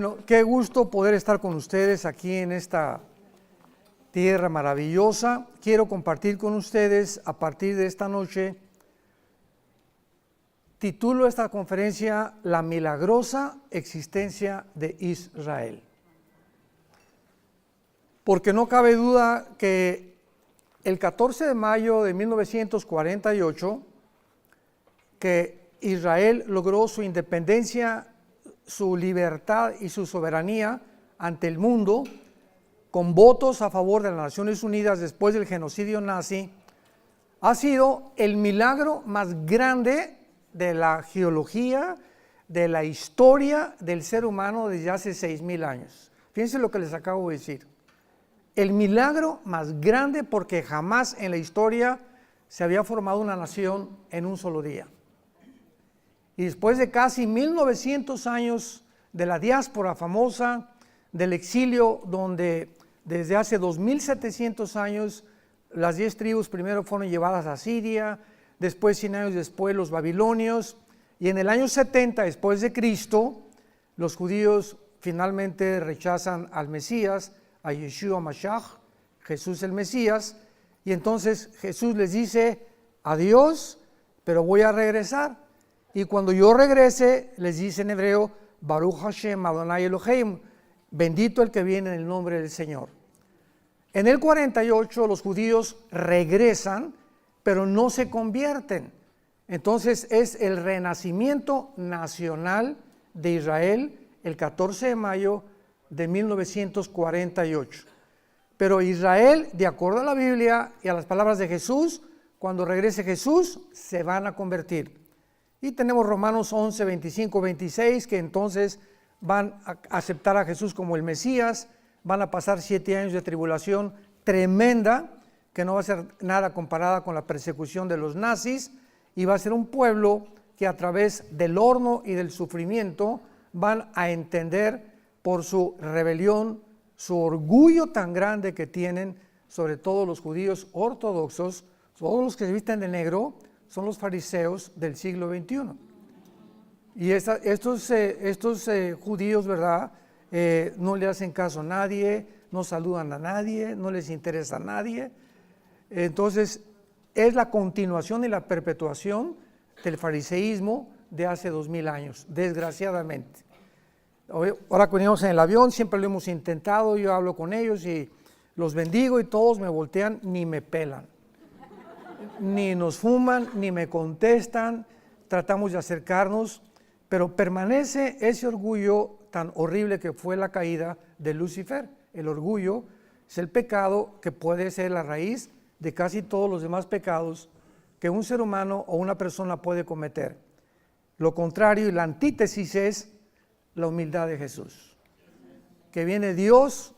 Bueno, qué gusto poder estar con ustedes aquí en esta tierra maravillosa. Quiero compartir con ustedes a partir de esta noche. Titulo esta conferencia La milagrosa existencia de Israel. Porque no cabe duda que el 14 de mayo de 1948, que Israel logró su independencia, su libertad y su soberanía ante el mundo, con votos a favor de las Naciones Unidas después del genocidio nazi, ha sido el milagro más grande de la geología, de la historia del ser humano desde hace 6,000 años. Fíjense lo que les acabo de decir. El milagro más grande porque jamás en la historia se había formado una nación en un solo día. Y después de casi 1900 años de la diáspora famosa, del exilio, donde desde hace 2700 años las 10 tribus primero fueron llevadas a Siria, después 100 años después los babilonios, y en el año 70 después de Cristo, los judíos finalmente rechazan al Mesías, a Yeshua Mashiach, Jesús el Mesías, y entonces Jesús les dice, adiós, pero voy a regresar. Y cuando yo regrese, les dice en hebreo, Baruch Hashem Adonai Elohim, bendito el que viene en el nombre del Señor. En el 48 los judíos regresan, pero no se convierten. Entonces es el renacimiento nacional de Israel el 14 de mayo de 1948. Pero Israel, de acuerdo a la Biblia y a las palabras de Jesús, cuando regrese Jesús, se van a convertir. Y tenemos Romanos 11, 25, 26, que entonces van a aceptar a Jesús como el Mesías, van a pasar 7 años de tribulación tremenda, que no va a ser nada comparada con la persecución de los nazis, y va a ser un pueblo que a través del horno y del sufrimiento van a entender por su rebelión, su orgullo tan grande que tienen, sobre todo los judíos ortodoxos, todos los que se visten de negro, son los fariseos del siglo XXI. Y estos judíos, ¿verdad? No le hacen caso a nadie, no saludan a nadie, no les interesa a nadie. Entonces, es la continuación y la perpetuación del fariseísmo de hace 2000 años, desgraciadamente. Ahora que venimos en el avión, siempre lo hemos intentado, yo hablo con ellos y los bendigo y todos me voltean, ni me pelan. Ni nos fuman, ni me contestan, tratamos de acercarnos, pero permanece ese orgullo tan horrible que fue la caída de Lucifer. El orgullo es el pecado que puede ser la raíz de casi todos los demás pecados que un ser humano o una persona puede cometer. Lo contrario y la antítesis es la humildad de Jesús, que viene Dios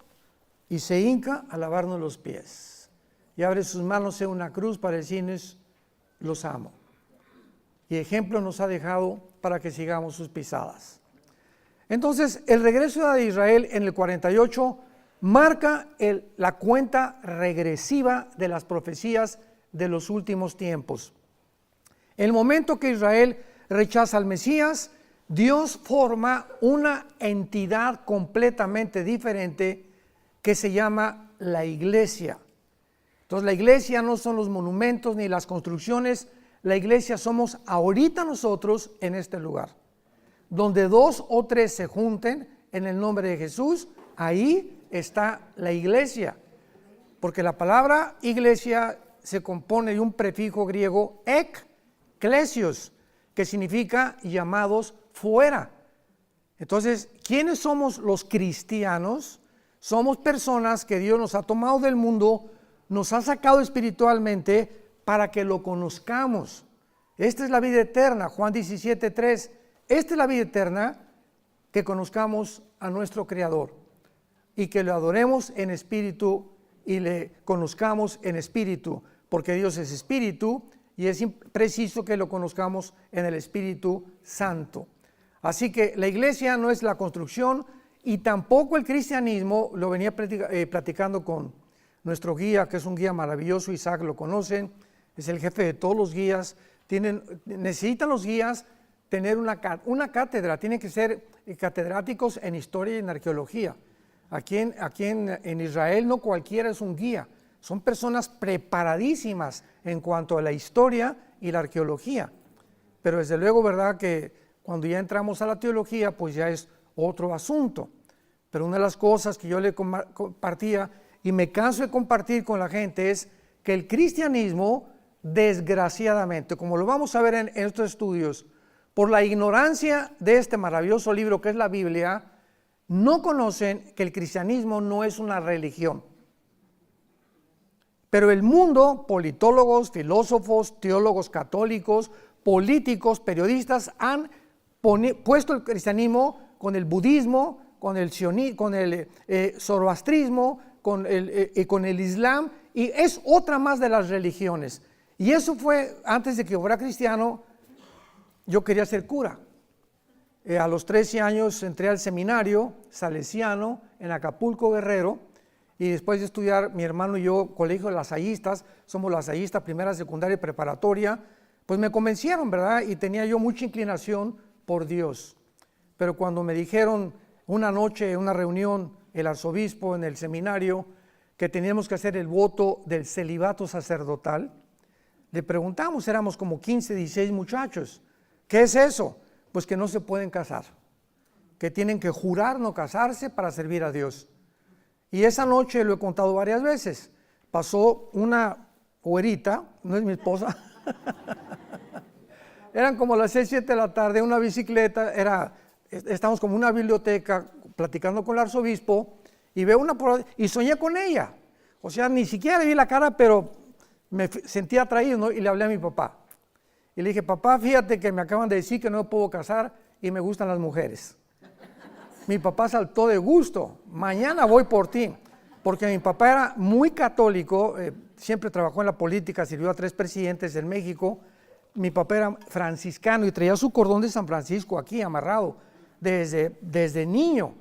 y se hinca a lavarnos los pies. Y abre sus manos en una cruz para decirnos, los amo. Y ejemplo nos ha dejado para que sigamos sus pisadas. Entonces, el regreso de Israel en el 48 marca la cuenta regresiva de las profecías de los últimos tiempos. El momento que Israel rechaza al Mesías, Dios forma una entidad completamente diferente que se llama la iglesia. Entonces la iglesia no son los monumentos ni las construcciones, la iglesia somos ahorita nosotros en este lugar. Donde 2 o 3 se junten en el nombre de Jesús, ahí está la iglesia. Porque la palabra iglesia se compone de un prefijo griego ekklesios, que significa llamados fuera. Entonces, ¿quiénes somos los cristianos? Somos personas que Dios nos ha tomado del mundo, nos ha sacado espiritualmente para que lo conozcamos. Esta es la vida eterna, Juan 17:3. Esta es la vida eterna, que conozcamos a nuestro Creador y que lo adoremos en espíritu y le conozcamos en espíritu, porque Dios es espíritu y es preciso que lo conozcamos en el Espíritu Santo. Así que la iglesia no es la construcción y tampoco el cristianismo. Lo venía platicando con nuestro guía, que es un guía maravilloso, Isaac lo conocen, es el jefe de todos los guías. Necesitan los guías tener una cátedra, tienen que ser catedráticos en historia y en arqueología. Aquí en Israel no cualquiera es un guía, son personas preparadísimas en cuanto a la historia y la arqueología. Pero desde luego, ¿verdad?, que cuando ya entramos a la teología, pues ya es otro asunto. Pero una de las cosas que yo le compartía y me canso de compartir con la gente es que el cristianismo, desgraciadamente, como lo vamos a ver en estos estudios, por la ignorancia de este maravilloso libro que es la Biblia, no conocen que el cristianismo no es una religión. Pero el mundo, politólogos, filósofos, teólogos católicos, políticos, periodistas, han puesto el cristianismo con el budismo, con el zoroastrismo, con el islam, y es otra más de las religiones. Y eso fue, antes de que yo fuera cristiano, yo quería ser cura. A los 13 años entré al seminario salesiano en Acapulco, Guerrero, y después de estudiar, mi hermano y yo, colegio de lasallistas, somos lasallistas, primera, secundaria y preparatoria, pues me convencieron, ¿verdad? Y tenía yo mucha inclinación por Dios. Pero cuando me dijeron una noche, en una reunión, el arzobispo en el seminario, que teníamos que hacer el voto del celibato sacerdotal, le preguntamos, éramos como 15, 16 muchachos, ¿qué es eso? Pues que no se pueden casar, que tienen que jurar no casarse para servir a Dios. Y esa noche, lo he contado varias veces, pasó una güerita, no es mi esposa, eran como las 6, 7 de la tarde, una bicicleta, estábamos como en una biblioteca platicando con el arzobispo, y veo y soñé con ella. O sea, ni siquiera le vi la cara, pero me sentí atraído, ¿no? Y le hablé a mi papá. Y le dije, papá, fíjate que me acaban de decir que no me puedo casar y me gustan las mujeres. Mi papá saltó de gusto, mañana voy por ti. Porque mi papá era muy católico, siempre trabajó en la política, sirvió a 3 presidentes en México. Mi papá era franciscano y traía su cordón de San Francisco aquí amarrado desde niño.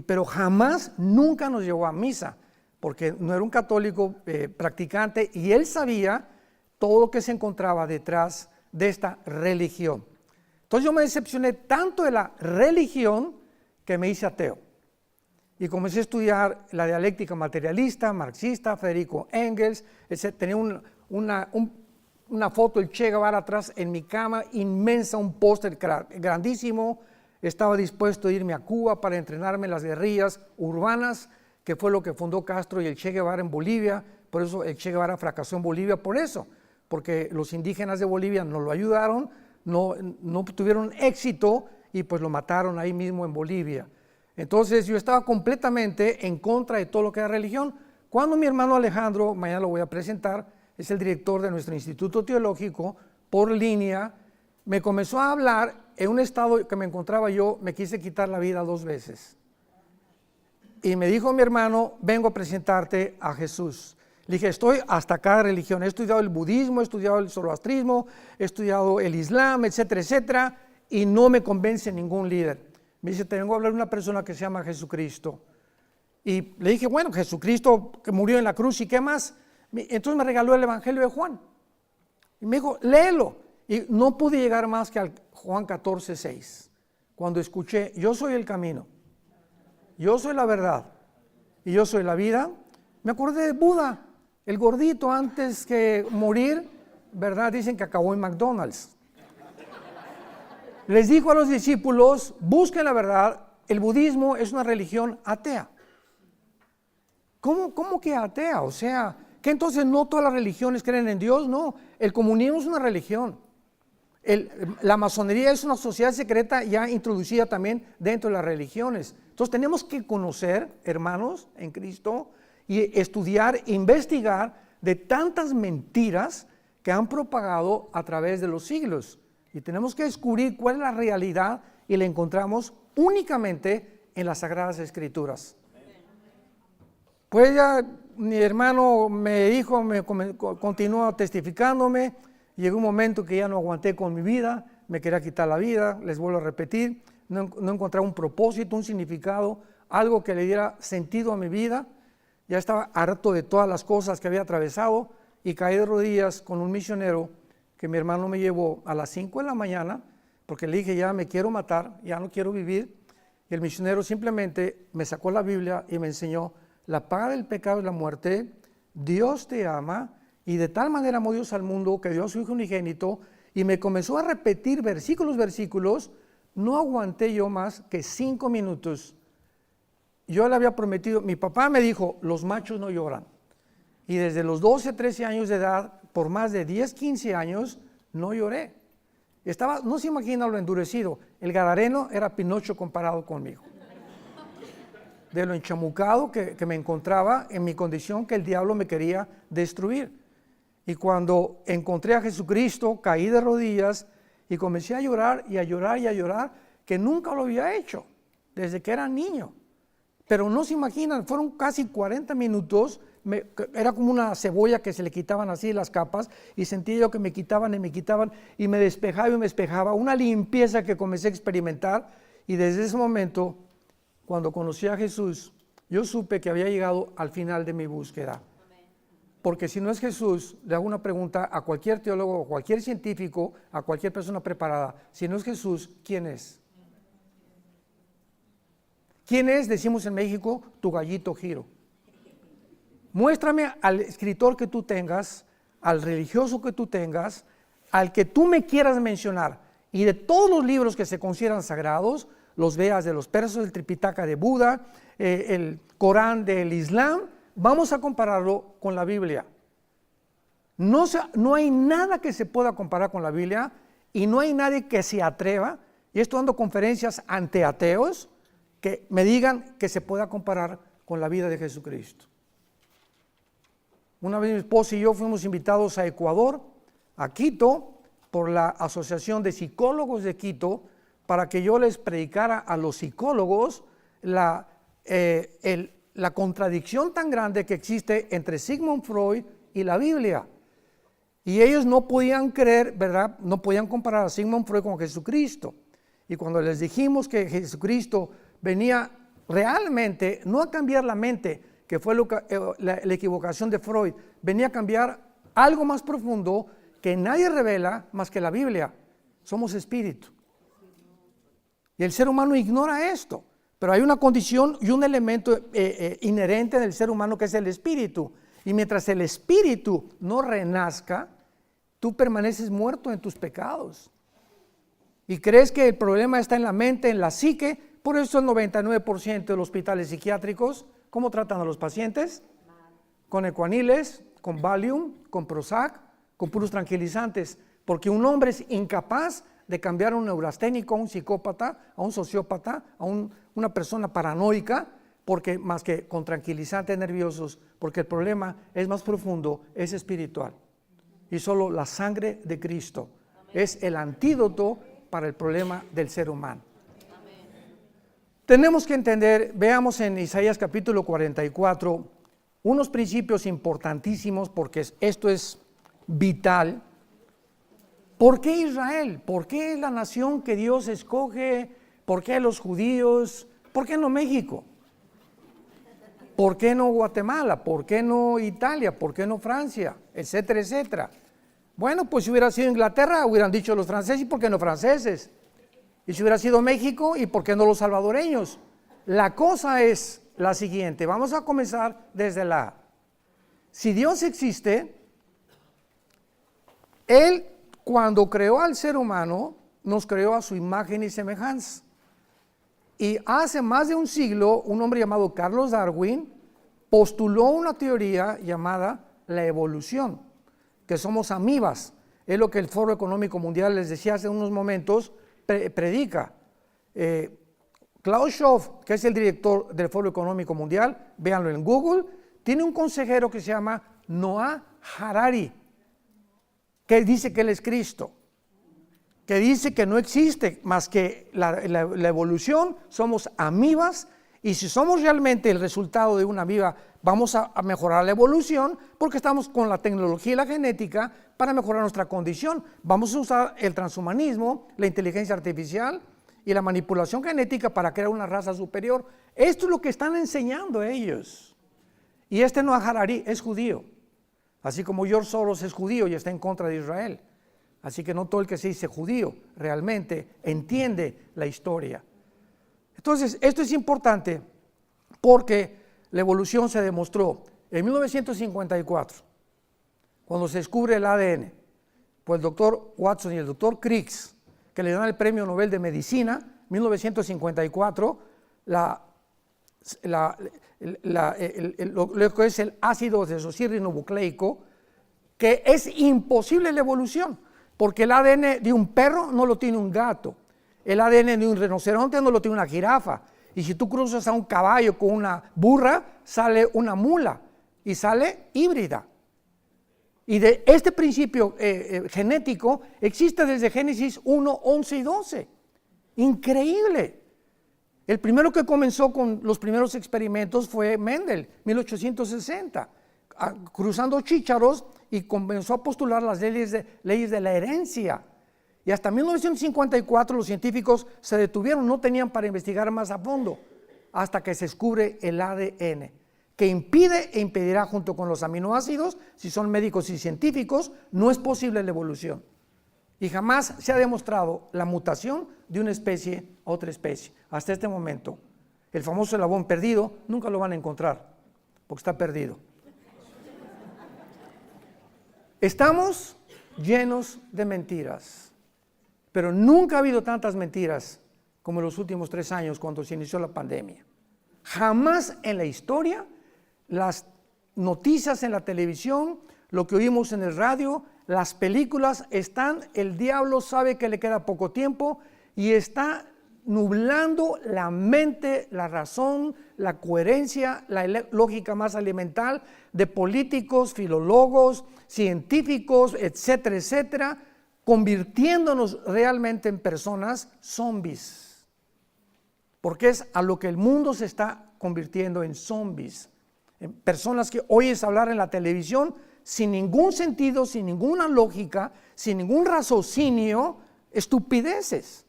Pero jamás, nunca nos llevó a misa, porque no era un católico practicante, y él sabía todo lo que se encontraba detrás de esta religión. Entonces yo me decepcioné tanto de la religión que me hice ateo. Y comencé a estudiar la dialéctica materialista, marxista, Federico Engels, etc. Tenía una foto del Che Guevara atrás en mi cama, inmensa, un póster grandísimo. Estaba dispuesto a irme a Cuba para entrenarme en las guerrillas urbanas, que fue lo que fundó Castro y el Che Guevara en Bolivia. Por eso el Che Guevara fracasó en Bolivia, por eso, porque los indígenas de Bolivia no lo ayudaron, no tuvieron éxito y pues lo mataron ahí mismo en Bolivia. Entonces yo estaba completamente en contra de todo lo que era religión. Cuando mi hermano Alejandro, mañana lo voy a presentar, es el director de nuestro Instituto Teológico, por línea, me comenzó a hablar. En un estado que me encontraba yo, me quise quitar la vida 2 veces. Y me dijo mi hermano, vengo a presentarte a Jesús. Le dije, estoy hasta cada religión, he estudiado el budismo, he estudiado el zoroastrismo, he estudiado el islam, etcétera, etcétera, y no me convence ningún líder. Me dice, te vengo a hablar de una persona que se llama Jesucristo. Y le dije, bueno, Jesucristo que murió en la cruz, ¿y qué más? Entonces me regaló el Evangelio de Juan. Y me dijo, léelo. Y no pude llegar más que al Juan 14:6, cuando escuché, yo soy el camino, yo soy la verdad y yo soy la vida. Me acordé de Buda, el gordito, antes que morir, ¿verdad? Dicen que acabó en McDonald's. Les dijo a los discípulos, busquen la verdad, el budismo es una religión atea. ¿Cómo que atea? O sea, ¿que entonces no todas las religiones creen en Dios? No, el comunismo es una religión. La masonería es una sociedad secreta ya introducida también dentro de las religiones. Entonces tenemos que conocer, hermanos, en Cristo, y estudiar, investigar de tantas mentiras que han propagado a través de los siglos. Y tenemos que descubrir cuál es la realidad y la encontramos únicamente en las Sagradas Escrituras. Pues ya mi hermano me dijo, continuó testificándome. Llegó un momento que ya no aguanté con mi vida, me quería quitar la vida, les vuelvo a repetir, no encontraba un propósito, un significado, algo que le diera sentido a mi vida. Ya estaba harto de todas las cosas que había atravesado y caí de rodillas con un misionero que mi hermano me llevó a las 5 de la mañana, porque le dije, ya me quiero matar, ya no quiero vivir. Y el misionero simplemente me sacó la Biblia y me enseñó, la paga del pecado es la muerte, Dios te ama, y de tal manera amó Dios al mundo que dio a su Hijo unigénito, y me comenzó a repetir versículos, no aguanté yo más que 5 minutos. Yo le había prometido, mi papá me dijo, los machos no lloran. Y desde los 12, 13 años de edad, por más de 10, 15 años, no lloré. No se imagina lo endurecido. El gadareno era Pinocho comparado conmigo. De lo enchamucado que me encontraba en mi condición, que el diablo me quería destruir. Y cuando encontré a Jesucristo, caí de rodillas y comencé a llorar y a llorar y a llorar, que nunca lo había hecho, desde que era niño. Pero no se imaginan, fueron casi 40 minutos, era como una cebolla que se le quitaban así las capas, y sentía yo que me quitaban y me despejaba y me despejaba, una limpieza que comencé a experimentar, y desde ese momento, cuando conocí a Jesús, yo supe que había llegado al final de mi búsqueda. Porque si no es Jesús, le hago una pregunta a cualquier teólogo, a cualquier científico, a cualquier persona preparada, si no es Jesús, ¿quién es? ¿Quién es, decimos en México, tu gallito Giro? Muéstrame al escritor que tú tengas, al religioso que tú tengas, al que tú me quieras mencionar, y de todos los libros que se consideran sagrados, los veas de los persas, el Tripitaka de Buda, el Corán del Islam, vamos a compararlo con la Biblia. No hay nada que se pueda comparar con la Biblia, y no hay nadie que se atreva, y estoy dando conferencias ante ateos, que me digan que se pueda comparar con la vida de Jesucristo. Una vez mi esposa y yo fuimos invitados a Ecuador, a Quito, por la Asociación de Psicólogos de Quito, para que yo les predicara a los psicólogos la contradicción tan grande que existe entre Sigmund Freud y la Biblia. Y ellos no podían creer, ¿verdad? No podían comparar a Sigmund Freud con Jesucristo. Y cuando les dijimos que Jesucristo venía realmente, no a cambiar la mente, que fue la equivocación de Freud, venía a cambiar algo más profundo que nadie revela más que la Biblia. Somos espíritu. Y el ser humano ignora esto, pero hay una condición y un elemento inherente del ser humano que es el espíritu. Y mientras el espíritu no renazca, tú permaneces muerto en tus pecados. Y crees que el problema está en la mente, en la psique. Por eso el 99% de los hospitales psiquiátricos, ¿cómo tratan a los pacientes? Con ecuaniles, con Valium, con Prozac, con puros tranquilizantes. Porque un hombre es incapaz de cambiar a un neurasténico, a un psicópata, a un sociópata, a una persona paranoica, porque más que con tranquilizantes nerviosos, porque el problema es más profundo, es espiritual. Y solo la sangre de Cristo es el antídoto para el problema del ser humano. Tenemos que entender, veamos en Isaías capítulo 44, unos principios importantísimos, porque esto es vital. ¿Por qué Israel? ¿Por qué la nación que Dios escoge? ¿Por qué los judíos? ¿Por qué no México? ¿Por qué no Guatemala? ¿Por qué no Italia? ¿Por qué no Francia? Etcétera, etcétera. Bueno, pues si hubiera sido Inglaterra, hubieran dicho los franceses, ¿y por qué no franceses? Y si hubiera sido México, ¿y por qué no los salvadoreños? La cosa es la siguiente, vamos a comenzar desde la A. Si Dios existe, Él cuando creó al ser humano, nos creó a su imagen y semejanza. Y hace más de un siglo, un hombre llamado Carlos Darwin postuló una teoría llamada la evolución, que somos amibas. Es lo que el Foro Económico Mundial, les decía hace unos momentos, predica. Klaus Schwab, que es el director del Foro Económico Mundial, véanlo en Google, tiene un consejero que se llama Noah Harari, que dice que él es Cristo, que dice que no existe más que la evolución, somos amibas, y si somos realmente el resultado de una amiba, vamos a mejorar la evolución, porque estamos con la tecnología y la genética para mejorar nuestra condición. Vamos a usar el transhumanismo, la inteligencia artificial y la manipulación genética para crear una raza superior. Esto es lo que están enseñando ellos. Y Noah Harari es judío, así como George Soros es judío y está en contra de Israel. Así que no todo el que se dice judío realmente entiende la historia. Entonces, esto es importante porque la evolución se demostró en 1954, cuando se descubre el ADN, por el doctor Watson y el doctor Crick, que le dan el Premio Nobel de Medicina, 1954, lo que es el ácido desoxirribonucleico, que es imposible la evolución, porque el ADN de un perro no lo tiene un gato, el ADN de un rinoceronte no lo tiene una jirafa, y si tú cruzas a un caballo con una burra, sale una mula, y sale híbrida. Y de este principio genético existe desde Génesis 1, 11 y 12. Increíble. El primero que comenzó con los primeros experimentos fue Mendel, 1860, cruzando chícharos, y comenzó a postular las leyes de la herencia. Y hasta 1954 los científicos se detuvieron, no tenían para investigar más a fondo, hasta que se descubre el ADN, que impide e impedirá junto con los aminoácidos, si son médicos y científicos, no es posible la evolución. Y jamás se ha demostrado la mutación de una especie a otra especie. Hasta este momento, el famoso eslabón perdido, nunca lo van a encontrar, porque está perdido. Estamos llenos de mentiras, pero nunca ha habido tantas mentiras como en los últimos 3 años cuando se inició la pandemia. Jamás en la historia las noticias en la televisión, lo que oímos en el radio, las películas están, el diablo sabe que le queda poco tiempo y está nublando la mente, la razón, la coherencia, la lógica más elemental de políticos, filólogos, científicos, etcétera, etcétera, convirtiéndonos realmente en personas zombies. Porque es a lo que el mundo se está convirtiendo, en zombies. En personas que oyes hablar en la televisión sin ningún sentido, sin ninguna lógica, sin ningún raciocinio, estupideces.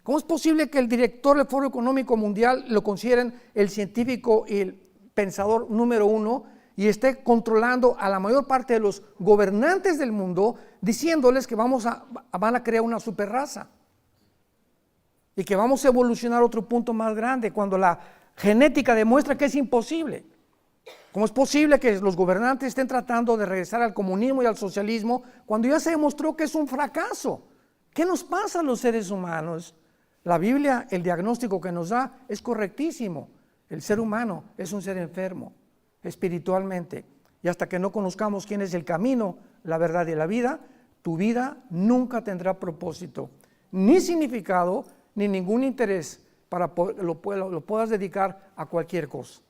¿Cómo es posible que el director del Foro Económico Mundial lo consideren el científico y el pensador número 1 y esté controlando a la mayor parte de los gobernantes del mundo, diciéndoles que van a crear una superraza y que vamos a evolucionar a otro punto más grande, cuando la genética demuestra que es imposible? ¿Cómo es posible que los gobernantes estén tratando de regresar al comunismo y al socialismo cuando ya se demostró que es un fracaso? ¿Qué nos pasa a los seres humanos? La Biblia, el diagnóstico que nos da es correctísimo. El ser humano es un ser enfermo espiritualmente, y hasta que no conozcamos quién es el camino, la verdad y la vida, tu vida nunca tendrá propósito, ni significado, ni ningún interés para lo puedas dedicar a cualquier cosa.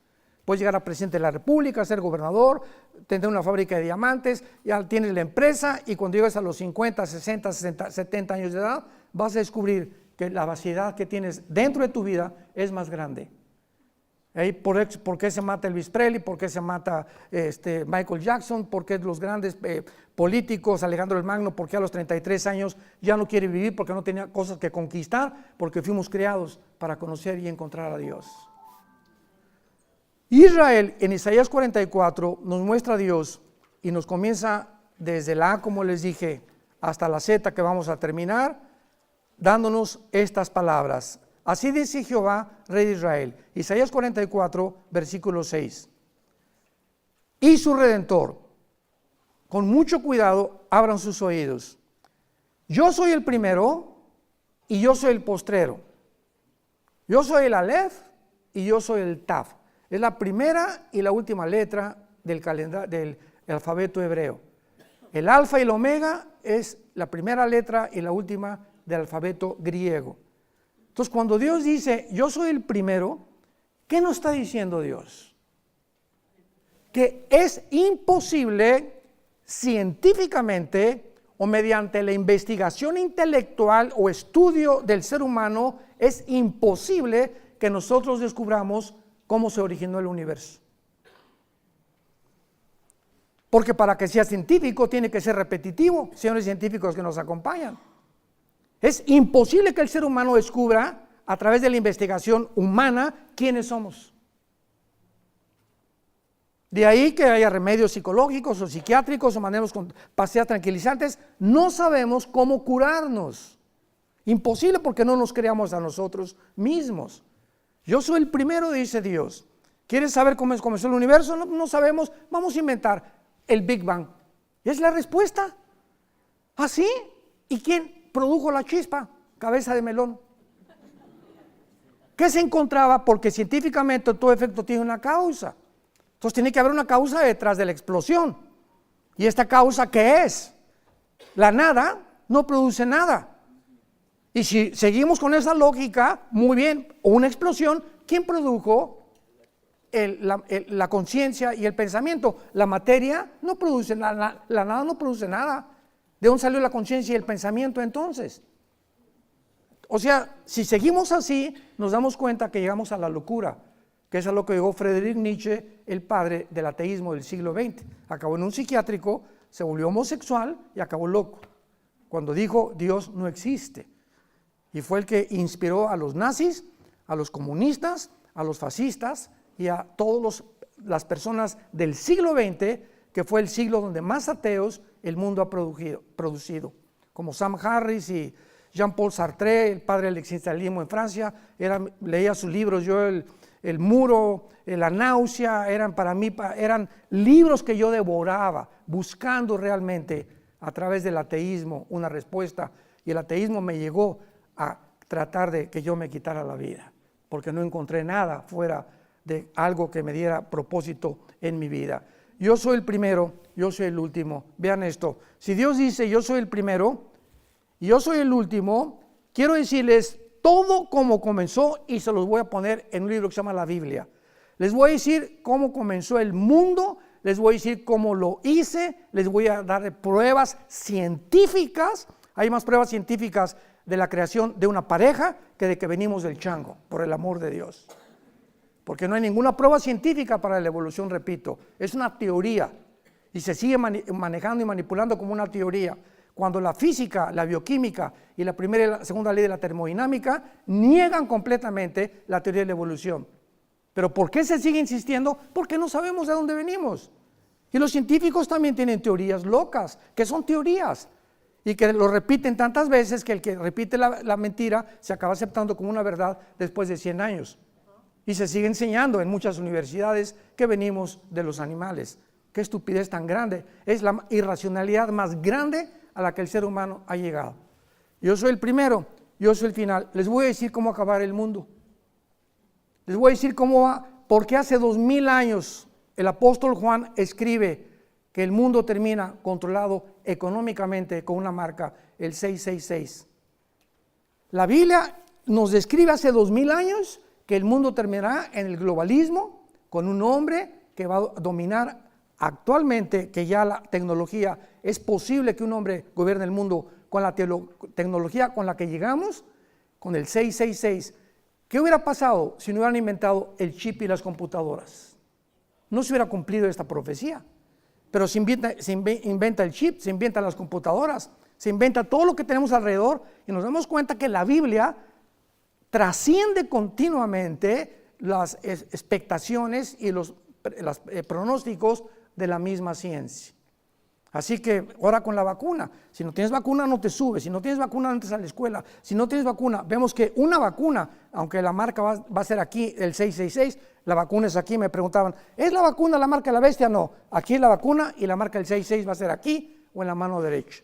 Puedes llegar a presidente de la República, ser gobernador, tener una fábrica de diamantes, ya tienes la empresa, y cuando llegues a los 50, 60, 60, 70 años de edad, vas a descubrir que la vaciedad que tienes dentro de tu vida es más grande. ¿Por qué se mata Elvis Presley? ¿Por qué se mata Michael Jackson? ¿Por qué los grandes políticos, Alejandro el Magno, por qué a los 33 años ya no quiere vivir? Porque no tenía cosas que conquistar, porque fuimos creados para conocer y encontrar a Dios. Israel, en Isaías 44, nos muestra a Dios y nos comienza desde la A, como les dije, hasta la Z, que vamos a terminar, dándonos estas palabras. Así dice Jehová, Rey de Israel. Isaías 44, versículo 6. Y su Redentor, con mucho cuidado, abran sus oídos. Yo soy el primero y yo soy el postrero. Yo soy el Aleph y yo soy el Taf. Es la primera y la última letra del alfabeto hebreo. El alfa y el omega es la primera letra y la última del alfabeto griego. Entonces, cuando Dios dice, yo soy el primero, ¿qué nos está diciendo Dios? Que es imposible científicamente o mediante la investigación intelectual o estudio del ser humano, es imposible que nosotros descubramos cómo se originó el universo. Porque para que sea científico tiene que ser repetitivo, señores científicos que nos acompañan. Es imposible que el ser humano descubra a través de la investigación humana quiénes somos. De ahí que haya remedios psicológicos o psiquiátricos o manejos con pastillas tranquilizantes. No sabemos cómo curarnos. Imposible porque no nos creamos a nosotros mismos. Yo soy el primero, dice Dios. ¿Quieres saber cómo comenzó el universo? No sabemos. Vamos a inventar el Big Bang. Y es la respuesta. ¿Así? ¿Y quién produjo la chispa? Cabeza de melón. ¿Qué se encontraba? Porque científicamente todo efecto tiene una causa. Entonces tiene que haber una causa detrás de la explosión. ¿Y esta causa qué es? La nada no produce nada. Y si seguimos con esa lógica, muy bien, una explosión, ¿quién produjo la conciencia y el pensamiento? La materia no produce nada, la nada no produce nada. ¿De dónde salió la conciencia y el pensamiento entonces? O sea, si seguimos así, nos damos cuenta que llegamos a la locura, que es a lo que llegó Friedrich Nietzsche, el padre del ateísmo del siglo XX. Acabó en un psiquiátrico, se volvió homosexual y acabó loco, cuando dijo Dios no existe. Y fue el que inspiró a los nazis, a los comunistas, a los fascistas y a todas las personas del siglo XX, que fue el siglo donde más ateos el mundo ha producido, como Sam Harris y Jean-Paul Sartre, el padre del existencialismo en Francia. Leía sus libros, yo el Muro, La náusea, para mí eran libros que yo devoraba, buscando realmente a través del ateísmo una respuesta, y el ateísmo me llegó a tratar de que yo me quitara la vida, porque no encontré nada fuera de algo que me diera propósito en mi vida. Yo soy el primero, yo soy el último. Vean esto, si Dios dice yo soy el primero y yo soy el último, quiero decirles todo cómo comenzó, y se los voy a poner en un libro que se llama la Biblia. Les voy a decir cómo comenzó el mundo, les voy a decir cómo lo hice, les voy a dar pruebas científicas. Hay más pruebas científicas de la creación de una pareja que de que venimos del chango, por el amor de Dios. Porque no hay ninguna prueba científica para la evolución, repito, es una teoría y se sigue manejando y manipulando como una teoría, cuando la física, la bioquímica y la primera y la segunda ley de la termodinámica niegan completamente la teoría de la evolución. ¿Pero por qué se sigue insistiendo? Porque no sabemos de dónde venimos. Y los científicos también tienen teorías locas, que son teorías, y que lo repiten tantas veces que el que repite la mentira se acaba aceptando como una verdad después de 100 años. Y se sigue enseñando en muchas universidades que venimos de los animales. Qué estupidez tan grande. Es la irracionalidad más grande a la que el ser humano ha llegado. Yo soy el primero, yo soy el final. Les voy a decir cómo acabar el mundo. Les voy a decir cómo va, porque hace 2000 años el apóstol Juan escribe que el mundo termina controlado económicamente con una marca, el 666. La Biblia nos describe hace 2000 años que el mundo terminará en el globalismo, con un hombre que va a dominar actualmente, que ya la tecnología, es posible que un hombre gobierne el mundo con la tecnología con la que llegamos, con el 666. ¿Qué hubiera pasado si no hubieran inventado el chip y las computadoras? No se hubiera cumplido esta profecía. Pero se inventa el chip, se inventan las computadoras, se inventa todo lo que tenemos alrededor, y nos damos cuenta que la Biblia trasciende continuamente las expectaciones y los pronósticos de la misma ciencia. Así que ahora con la vacuna, si no tienes vacuna no te subes, si no tienes vacuna no entras a la escuela, si no tienes vacuna, vemos que una vacuna, aunque la marca va a ser aquí el 666, la vacuna es aquí. Me preguntaban, ¿es la vacuna la marca de la bestia? No, aquí es la vacuna y la marca del 666 va a ser aquí o en la mano derecha.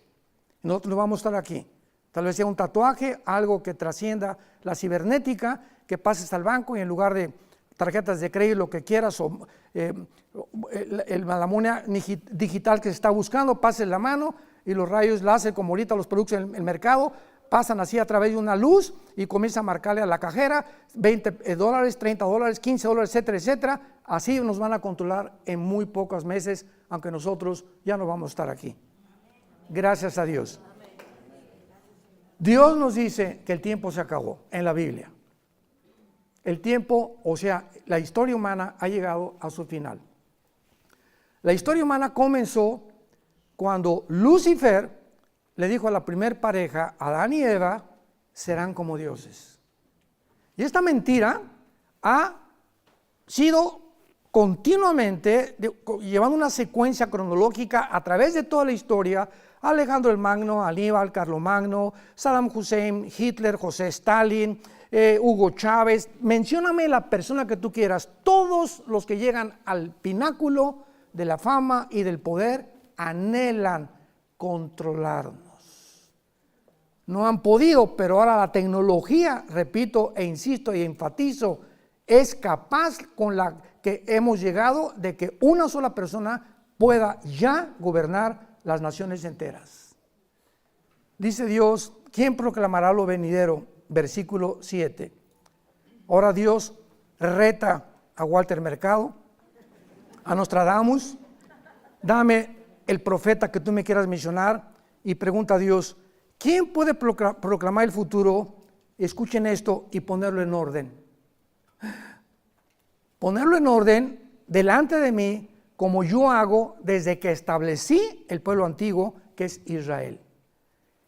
Nosotros no vamos a estar aquí. Tal vez sea un tatuaje, algo que trascienda la cibernética, que pases al banco y en lugar de tarjetas de crédito, lo que quieras, o la moneda digital que se está buscando, pases la mano y los rayos láser, como ahorita los productos en el mercado, pasan así a través de una luz y comienza a marcarle a la cajera $20, $30, $15, etcétera, etcétera. Así nos van a controlar en muy pocos meses, aunque nosotros ya no vamos a estar aquí. Gracias a Dios. Dios nos dice que el tiempo se acabó en la Biblia. El tiempo, o sea, la historia humana ha llegado a su final. La historia humana comenzó cuando Lucifer le dijo a la primer pareja, Adán y Eva, serán como dioses. Y esta mentira ha sido continuamente, llevando una secuencia cronológica a través de toda la historia, Alejandro el Magno, Aníbal, Carlomagno, Saddam Hussein, Hitler, José Stalin, Hugo Chávez, mencióname la persona que tú quieras, todos los que llegan al pináculo de la fama y del poder anhelan controlarnos. No han podido, pero ahora la tecnología, repito e insisto y enfatizo, es capaz con la que hemos llegado de que una sola persona pueda ya gobernar las naciones enteras. Dice Dios, ¿quién proclamará lo venidero? Versículo 7. Ahora Dios reta a Walter Mercado, a Nostradamus, dame el profeta que tú me quieras mencionar, y pregunta a Dios, ¿quién puede proclamar el futuro? Escuchen esto y ponerlo en orden. Ponerlo en orden delante de mí, como yo hago desde que establecí el pueblo antiguo, que es Israel.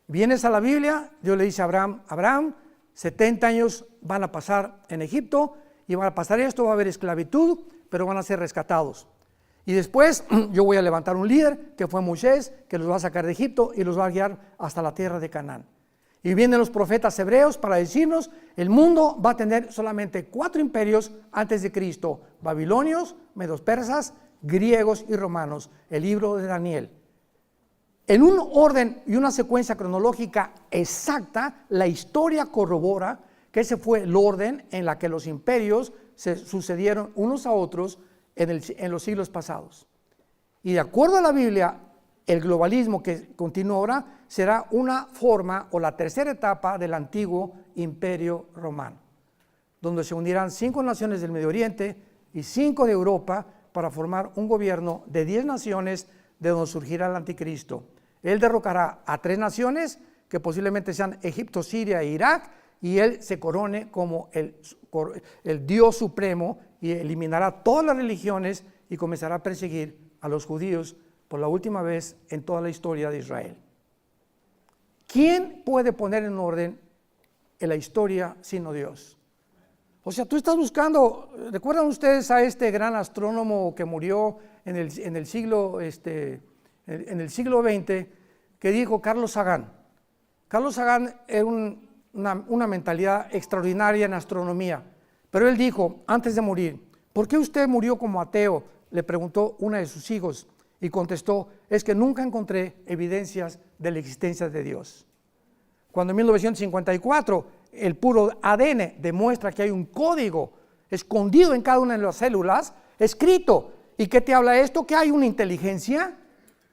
Vienes a la Biblia, Dios le dice a Abraham, 70 años van a pasar en Egipto, y van a pasar esto, va a haber esclavitud, pero van a ser rescatados. Y después yo voy a levantar un líder, que fue Moisés, que los va a sacar de Egipto y los va a guiar hasta la tierra de Canaán. Y vienen los profetas hebreos para decirnos, el mundo va a tener solamente 4 imperios antes de Cristo, babilonios, medos persas, griegos y romanos, el libro de Daniel. En un orden y una secuencia cronológica exacta, la historia corrobora que ese fue el orden en la que los imperios se sucedieron unos a otros en los siglos pasados. Y de acuerdo a la Biblia, el globalismo que continúa ahora será una forma o la tercera etapa del antiguo imperio romano, donde se unirán 5 naciones del Medio Oriente y 5 de Europa para formar un gobierno de 10 naciones de donde surgirá el anticristo. Él derrocará a 3 naciones que posiblemente sean Egipto, Siria e Irak, y él se corone como el Dios supremo y eliminará todas las religiones y comenzará a perseguir a los judíos por la última vez en toda la historia de Israel. ¿Quién puede poner en orden en la historia sino Dios? O sea, tú estás buscando, ¿recuerdan ustedes a este gran astrónomo que murió en el siglo XX, que dijo Carlos Sagan? Carlos Sagan era una mentalidad extraordinaria en astronomía, pero él dijo, antes de morir, ¿por qué usted murió como ateo?, le preguntó una de sus hijos, y contestó, es que nunca encontré evidencias de la existencia de Dios. Cuando en 1954 el puro ADN demuestra que hay un código escondido en cada una de las células, escrito. ¿Y qué te habla esto? Que hay una inteligencia.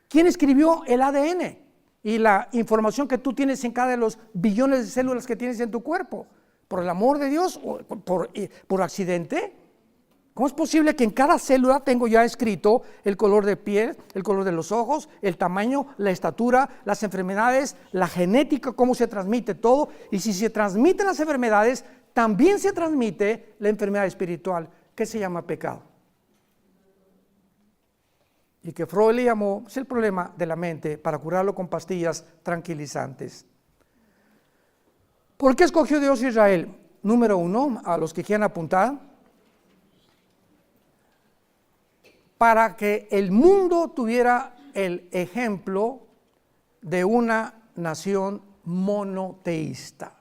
¿Quién escribió el ADN y la información que tú tienes en cada de los billones de células que tienes en tu cuerpo? ¿Por el amor de Dios o por accidente? ¿Cómo es posible que en cada célula tengo ya escrito el color de piel, el color de los ojos, el tamaño, la estatura, las enfermedades, la genética, cómo se transmite todo? Y si se transmiten las enfermedades, también se transmite la enfermedad espiritual, que se llama pecado. Y que Freud le llamó, es el problema de la mente, para curarlo con pastillas tranquilizantes. ¿Por qué escogió Dios a Israel? Número 1, a los que quieran apuntar, para que el mundo tuviera el ejemplo de una nación monoteísta,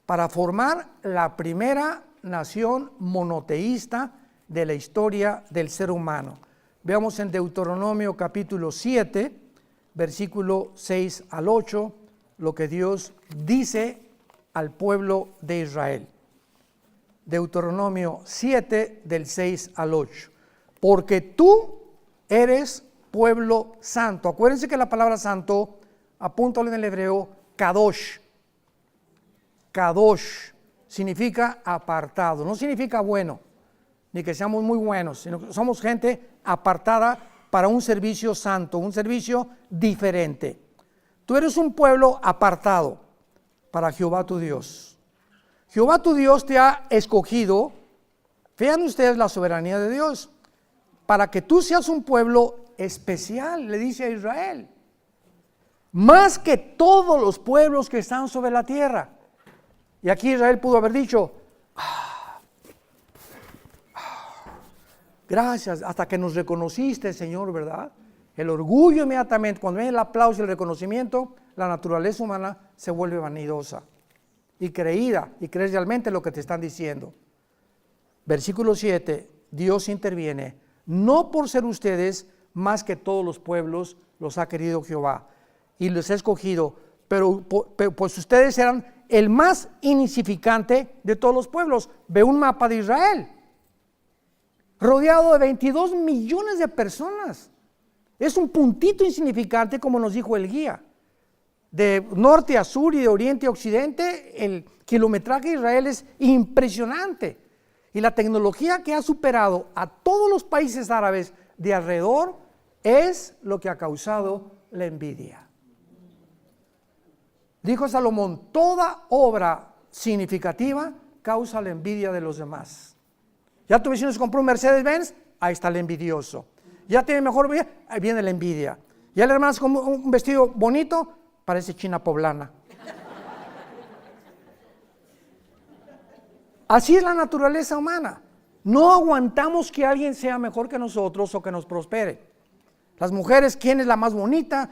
para formar la primera nación monoteísta de la historia del ser humano. Veamos en Deuteronomio capítulo 7, versículo 6 al 8, lo que Dios dice al pueblo de Israel. Deuteronomio 7, del 6 al 8. Porque tú eres pueblo santo. Acuérdense que la palabra santo, apúntalo en el hebreo, kadosh. Kadosh significa apartado, no significa bueno, ni que seamos muy buenos, sino que somos gente apartada para un servicio santo, un servicio diferente. Tú eres un pueblo apartado para Jehová tu Dios. Jehová tu Dios te ha escogido, vean ustedes la soberanía de Dios, para que tú seas un pueblo especial, le dice a Israel, más que todos los pueblos que están sobre la tierra. Y aquí Israel pudo haber dicho, gracias, hasta que nos reconociste, Señor, ¿verdad? El orgullo inmediatamente, cuando viene el aplauso y el reconocimiento, la naturaleza humana se vuelve vanidosa y creída, y crees realmente lo que te están diciendo. Versículo 7, Dios interviene, no por ser ustedes más que todos los pueblos, los ha querido Jehová, y los ha escogido, pero pues ustedes eran el más insignificante de todos los pueblos. Ve un mapa de Israel, rodeado de 22 millones de personas. Es un puntito insignificante, como nos dijo el guía. De norte a sur y de oriente a occidente, el kilometraje de Israel es impresionante. Y la tecnología que ha superado a todos los países árabes de alrededor es lo que ha causado la envidia. Dijo Salomón, toda obra significativa causa la envidia de los demás. Ya tu vecino se compró un Mercedes-Benz, ahí está el envidioso. Ya tiene mejor vida, ahí viene la envidia. Ya el hermano se compró un vestido bonito, parece china poblana. Así es la naturaleza humana. No aguantamos que alguien sea mejor que nosotros o que nos prospere. Las mujeres, ¿quién es la más bonita?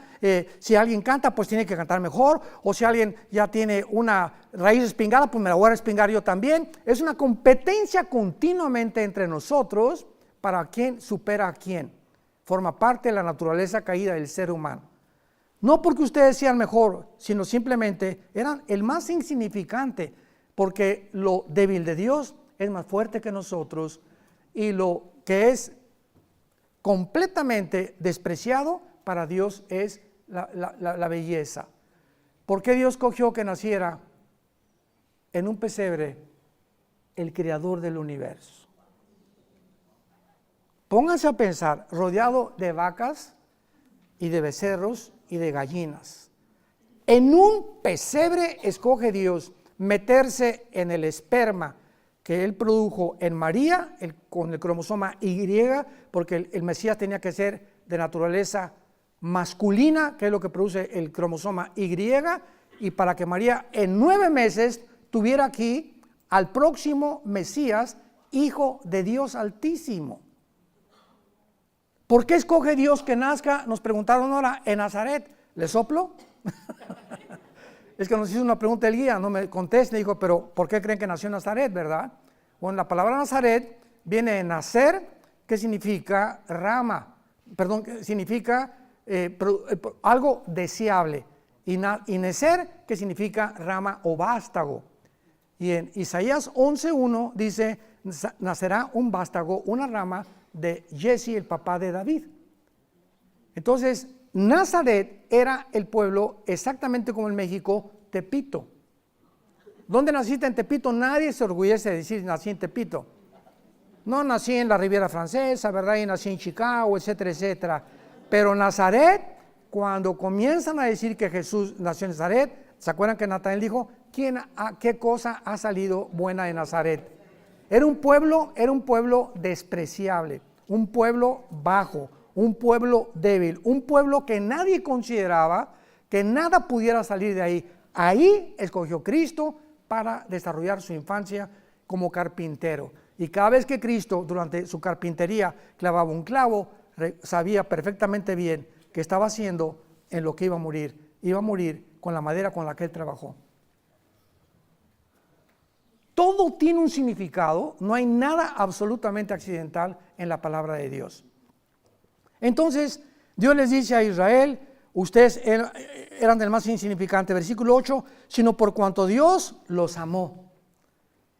Si alguien canta, pues tiene que cantar mejor. O si alguien ya tiene una raíz respingada, pues me la voy a respingar yo también. Es una competencia continuamente entre nosotros para quién supera a quién. Forma parte de la naturaleza caída del ser humano. No porque ustedes sean mejor, sino simplemente eran el más insignificante, porque lo débil de Dios es más fuerte que nosotros y lo que es completamente despreciado para Dios es la belleza. ¿Por qué Dios cogió que naciera en un pesebre el creador del universo? Pónganse a pensar, rodeado de vacas y de becerros y de gallinas. En un pesebre escoge Dios meterse en el esperma que él produjo en María, con el cromosoma Y, porque el Mesías tenía que ser de naturaleza masculina, que es lo que produce el cromosoma Y, y para que María en 9 meses tuviera aquí al próximo Mesías, hijo de Dios Altísimo. ¿Por qué escoge Dios que nazca? Nos preguntaron ahora, en Nazaret. ¿Le soplo? Es que nos hizo una pregunta el guía, no me contesta, dijo, pero ¿por qué creen que nació en Nazaret, verdad? Bueno, la palabra Nazaret viene de nacer, que significa rama, significa algo deseable, y necer, que significa rama o vástago. Y en Isaías 11:1 dice, nacerá un vástago, una rama de Jesse, el papá de David. Entonces, Nazaret era el pueblo exactamente como en México, Tepito. ¿Dónde naciste en Tepito? Nadie se orgullece de decir nací en Tepito. No nací en la Riviera Francesa, ¿verdad? Y nací en Chicago, etcétera, etcétera. Pero Nazaret, cuando comienzan a decir que Jesús nació en Nazaret, ¿se acuerdan que Natanael dijo, qué cosa ha salido buena de Nazaret? Era un pueblo despreciable, un pueblo bajo, un pueblo débil, un pueblo que nadie consideraba que nada pudiera salir de ahí. Ahí escogió Cristo para desarrollar su infancia como carpintero. Y cada vez que Cristo, durante su carpintería, clavaba un clavo, sabía perfectamente bien que estaba haciendo en lo que iba a morir. Iba a morir con la madera con la que él trabajó. Todo tiene un significado, no hay nada absolutamente accidental en la palabra de Dios. Entonces, Dios les dice a Israel, ustedes eran del más insignificante, versículo 8, sino por cuanto Dios los amó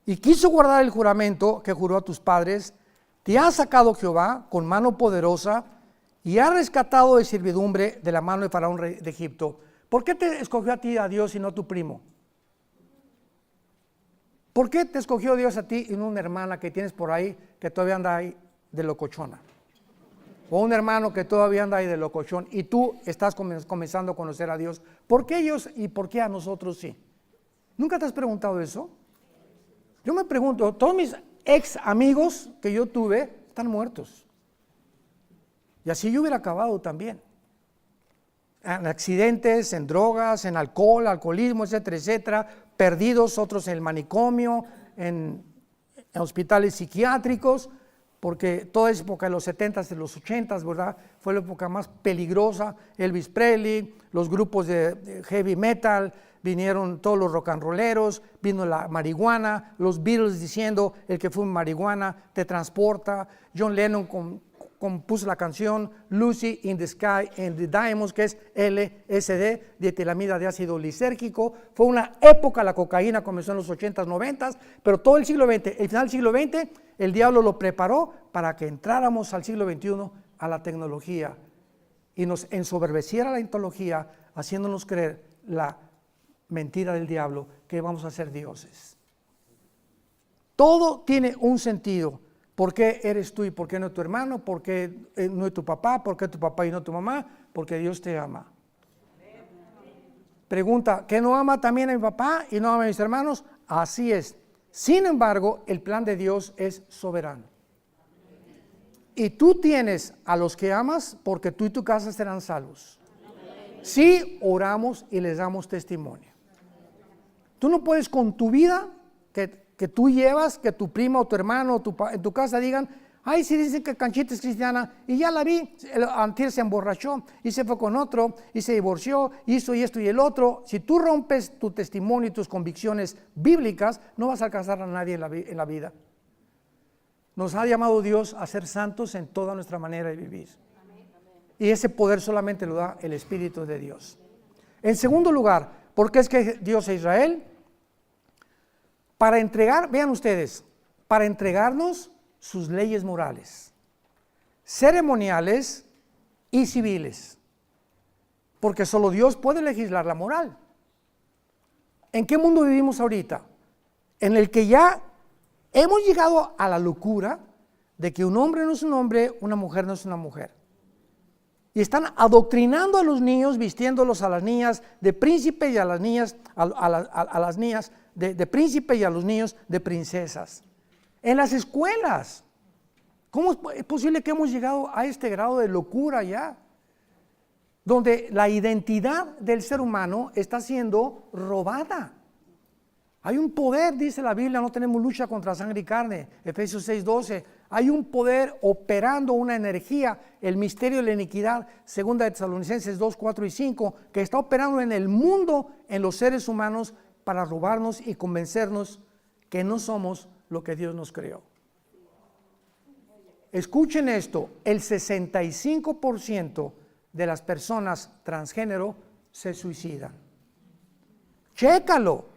y quiso guardar el juramento que juró a tus padres, te ha sacado Jehová con mano poderosa y ha rescatado de servidumbre de la mano de Faraón, rey de Egipto. ¿Por qué te escogió a ti, a Dios, y no a tu primo? ¿Por qué te escogió Dios a ti y no una hermana que tienes por ahí que todavía anda ahí de locochona? O un hermano que todavía anda ahí de locochón y tú estás comenzando a conocer a Dios. ¿Por qué ellos y por qué a nosotros sí? ¿Nunca te has preguntado eso? Yo me pregunto, todos mis ex amigos que yo tuve están muertos. Y así yo hubiera acabado también. En accidentes, en drogas, en alcohol, alcoholismo, etcétera, etcétera. Perdidos, otros en el manicomio, en hospitales psiquiátricos. porque toda esa época de los 70s, de los 80s, ¿verdad? Fue la época más peligrosa. Elvis Presley, los grupos de heavy metal, vinieron todos los rock and rolleros, vino la marihuana, los Beatles diciendo el que fuma marihuana te transporta. John Lennon compuso la canción Lucy in the Sky and the Diamonds, que es LSD, dietilamida de ácido lisérgico. Fue una época, la cocaína comenzó en los 80s, 90s, pero todo el siglo XX, el final del siglo XX, el diablo lo preparó para que entráramos al siglo XXI a la tecnología y nos ensoberbeciera la tecnología, haciéndonos creer la mentira del diablo, que vamos a ser dioses. Todo tiene un sentido. ¿Por qué eres tú y por qué no tu hermano? ¿Por qué no es tu papá? ¿Por qué tu papá y no tu mamá? Porque Dios te ama. Pregunta, ¿qué no ama también a mi papá y no ama a mis hermanos? Así es. Sin embargo, el plan de Dios es soberano. Y tú tienes a los que amas porque tú y tu casa serán salvos. Si oramos y les damos testimonio. Tú no puedes con tu vida que tú llevas, que tu prima o tu hermano o en tu casa digan, ay, sí dicen que Canchita es cristiana, y ya la vi, antier se emborrachó, y se fue con otro, y se divorció, hizo y esto y el otro. Si tú rompes tu testimonio y tus convicciones bíblicas, no vas a alcanzar a nadie en la vida. Nos ha llamado Dios a ser santos en toda nuestra manera de vivir. Y ese poder solamente lo da el Espíritu de Dios. En segundo lugar, ¿por qué es que Dios es Israel? Para entregar, vean ustedes, para entregarnos sus leyes morales, ceremoniales y civiles, porque solo Dios puede legislar la moral. ¿En qué mundo vivimos ahorita? En el que ya hemos llegado a la locura de que un hombre no es un hombre, una mujer no es una mujer. Y están adoctrinando a los niños, vistiéndolos a las niñas de príncipe y a las niñas, a las niñas de príncipe y a los niños de princesas. En las escuelas. ¿Cómo es posible que hemos llegado a este grado de locura ya? Donde la identidad del ser humano está siendo robada. Hay un poder, dice la Biblia, no tenemos lucha contra sangre y carne, Efesios 6:12. Hay un poder operando una energía, el misterio de la iniquidad, segunda de Tesalonicenses 2, 4 y 5, que está operando en el mundo, en los seres humanos, para robarnos y convencernos que no somos lo que Dios nos creó. Escuchen esto, el 65% de las personas transgénero se suicidan. Chécalo.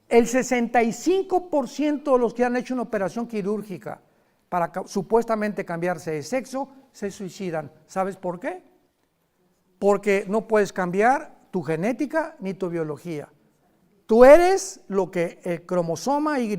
El 65% de los que han hecho una operación quirúrgica para supuestamente cambiarse de sexo, se suicidan. ¿Sabes por qué? Porque no puedes cambiar tu genética ni tu biología. Tú eres lo que el cromosoma Y,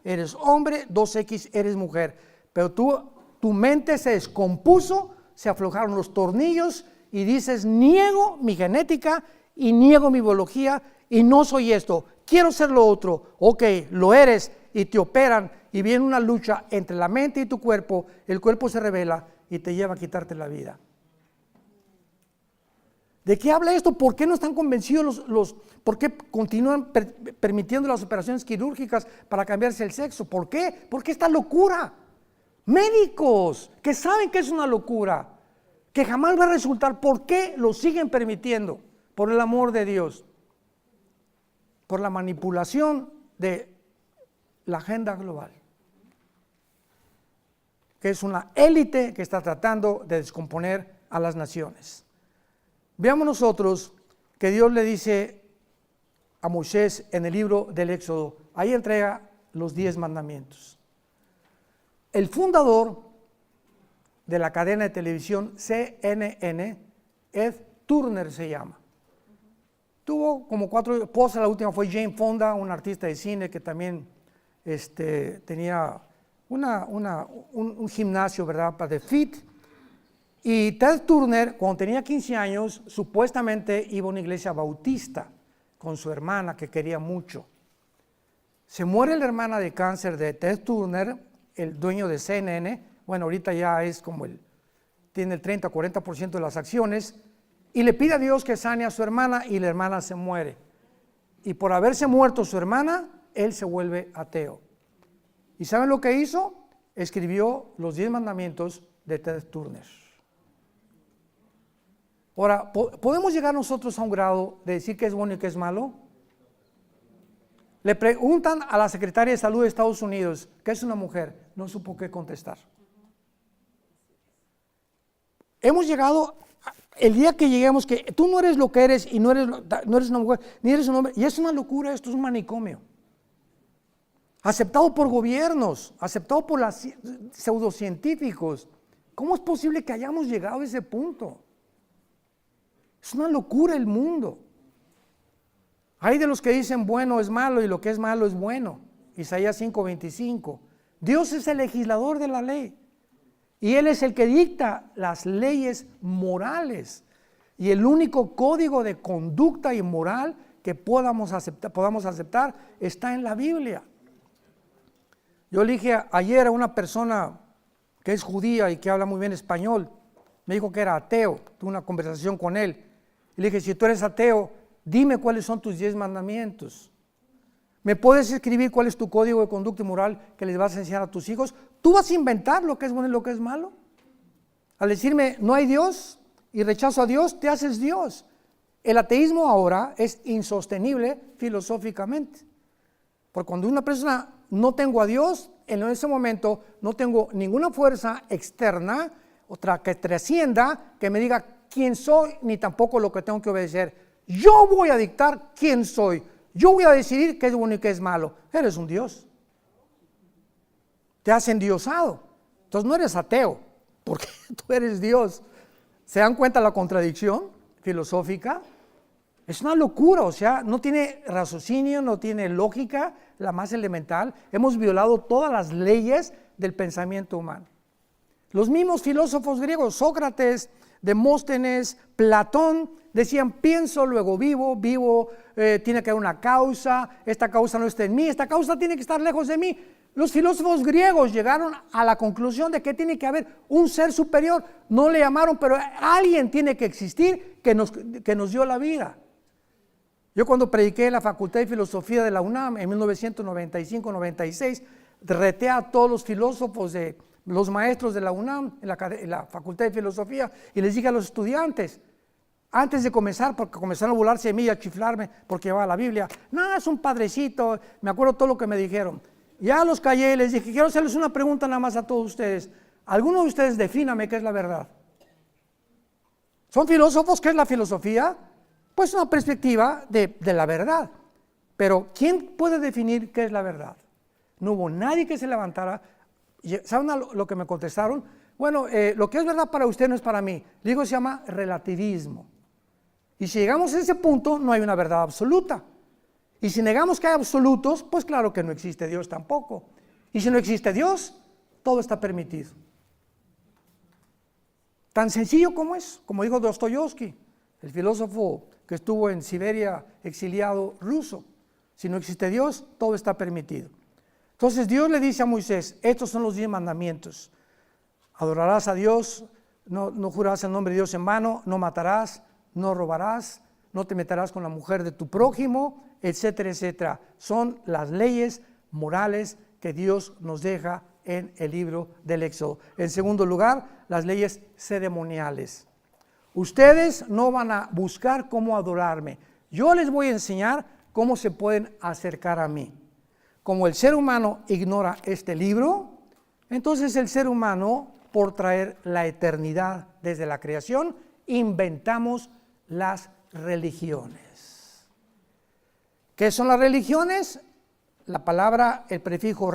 eres hombre, 2X, eres mujer. Pero tu mente se descompuso, se aflojaron los tornillos y dices, niego mi genética y niego mi biología y no soy esto. Quiero ser lo otro. Ok, lo eres y te operan y viene una lucha entre la mente y tu cuerpo. El cuerpo se revela y te lleva a quitarte la vida. ¿De qué habla esto? ¿Por qué no están convencidos por qué continúan permitiendo las operaciones quirúrgicas para cambiarse el sexo? ¿Por qué? ¿Por qué esta locura? Médicos que saben que es una locura, que jamás va a resultar. ¿Por qué lo siguen permitiendo? Por el amor de Dios. Por la manipulación de la agenda global, que es una élite que está tratando de descomponer a las naciones. Veamos nosotros que Dios le dice a Moisés en el libro del Éxodo, ahí entrega los 10 mandamientos. El fundador de la cadena de televisión CNN, Ed Turner se llama. Tuvo como 4 esposas, la última fue Jane Fonda, una artista de cine que también tenía un gimnasio, ¿verdad?, para The Fit. Y Ted Turner, cuando tenía 15 años, supuestamente iba a una iglesia bautista con su hermana que quería mucho. Se muere la hermana de cáncer de Ted Turner, el dueño de CNN, bueno, ahorita ya es como tiene el 30-40% de las acciones, y le pide a Dios que sane a su hermana y la hermana se muere. Y por haberse muerto su hermana, él se vuelve ateo. ¿Y saben lo que hizo? escribió los 10 mandamientos de Ted Turner. Ahora, ¿podemos llegar nosotros a un grado de decir qué es bueno y qué es malo? Le preguntan a la secretaria de salud de Estados Unidos, ¿qué es una mujer? No supo qué contestar. Hemos llegado, el día que lleguemos, que tú no eres lo que eres y no eres una mujer, ni eres un hombre, y es una locura, esto es un manicomio. Aceptado por gobiernos, aceptado por los pseudocientíficos. ¿Cómo es posible que hayamos llegado a ese punto? Es una locura el mundo. Hay de los que dicen bueno es malo y lo que es malo es bueno. Isaías 5:25. Dios es el legislador de la ley y Él es el que dicta las leyes morales y el único código de conducta y moral que podamos aceptar está en la Biblia. Yo le dije ayer a una persona que es judía y que habla muy bien español, me dijo que era ateo, tuve una conversación con él y le dije, si tú eres ateo, dime cuáles son tus 10 mandamientos. ¿Me puedes escribir cuál es tu código de conducta y moral que les vas a enseñar a tus hijos? ¿Tú vas a inventar lo que es bueno y lo que es malo? Al decirme no hay Dios y rechazo a Dios, te haces Dios. El ateísmo ahora es insostenible filosóficamente. Porque cuando una persona no tengo a Dios, en ese momento no tengo ninguna fuerza externa, otra que trascienda, que me diga quién soy, ni tampoco lo que tengo que obedecer. Yo voy a dictar quién soy. Yo voy a decidir qué es bueno y qué es malo. Eres un Dios. Te has endiosado. Entonces no eres ateo, porque tú eres Dios. ¿Se dan cuenta la contradicción filosófica? Es una locura, o sea, no tiene raciocinio, no tiene lógica, la más elemental. Hemos violado todas las leyes del pensamiento humano. Los mismos filósofos griegos, Sócrates, Demóstenes, Platón, decían pienso, luego vivo, tiene que haber una causa, esta causa no está en mí, esta causa tiene que estar lejos de mí. Los filósofos griegos llegaron a la conclusión de que tiene que haber un ser superior, no le llamaron, pero alguien tiene que existir que nos dio la vida. Yo cuando prediqué en la Facultad de Filosofía de la UNAM en 1995-96, reté a todos los filósofos, los maestros de la UNAM, en la Facultad de Filosofía, y les dije a los estudiantes, antes de comenzar, porque comenzaron a burlarse de mí y a chiflarme porque llevaba la Biblia, no, es un padrecito, me acuerdo todo lo que me dijeron. Ya los callé y les dije, quiero hacerles una pregunta nada más a todos ustedes. ¿Alguno de ustedes defíname qué es la verdad? ¿Son filósofos? ¿Qué es la filosofía? Pues una perspectiva de la verdad. Pero ¿quién puede definir qué es la verdad? No hubo nadie que se levantara. ¿Saben lo que me contestaron? Bueno, lo que es verdad para usted no es para mí. Digo, se llama relativismo. Y si llegamos a ese punto, no hay una verdad absoluta. Y si negamos que hay absolutos, pues claro que no existe Dios tampoco. Y si no existe Dios, todo está permitido. Tan sencillo como es, como dijo Dostoyevsky, el filósofo que estuvo en Siberia exiliado ruso. Si no existe Dios, todo está permitido. Entonces Dios le dice a Moisés, estos son los 10 mandamientos. Adorarás a Dios, no jurarás el nombre de Dios en vano, no matarás, no robarás, no te meterás con la mujer de tu prójimo, etcétera, etcétera. Son las leyes morales que Dios nos deja en el libro del Éxodo. En segundo lugar, las leyes ceremoniales. Ustedes no van a buscar cómo adorarme. Yo les voy a enseñar cómo se pueden acercar a mí. Como el ser humano ignora este libro, entonces el ser humano, por traer la eternidad desde la creación, inventamos las religiones. ¿Qué son las religiones? La palabra, el prefijo